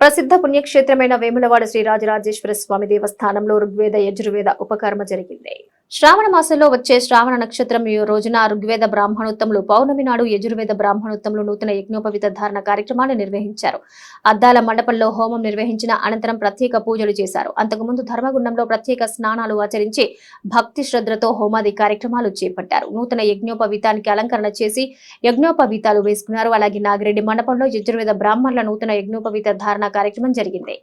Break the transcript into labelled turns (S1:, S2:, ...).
S1: ప్రసిద్ధ పుణ్యక్షేత్రమైన వేములవాడ శ్రీ రాజరాజేశ్వర స్వామి దేవస్థానంలో ఋగ్వేద యజుర్వేద ఉపకర్మ జరిగింది. శ్రావణ మాసంలో వచ్చే శ్రావణ నక్షత్రం రోజున ఋగ్వేద బ్రాహ్మణోత్తములు, పౌర్ణమి నాడు యజుర్వేద బ్రాహ్మణోత్తములు నూతన యజ్ఞోపవీత ధారణ కార్యక్రమాన్ని నిర్వహించారు. అద్దాల మండపంలో హోమం నిర్వహించిన అనంతరం ప్రత్యేక పూజలు చేశారు. అంతకుముందు ధర్మగుండంలో ప్రత్యేక స్నానాలు ఆచరించి భక్తి శ్రద్ధలతో హోమాది కార్యక్రమాలు చేపట్టారు. నూతన యజ్ఞోపవీతానికి అలంకరణ చేసి యజ్ఞోపవీతాలు వేసుకున్నారు. అలాగే నాగిరెడ్డి మండపంలో యజుర్వేద బ్రాహ్మణుల నూతన యజ్ఞోపవీత ధారణ కార్యక్రమం జరిగింది.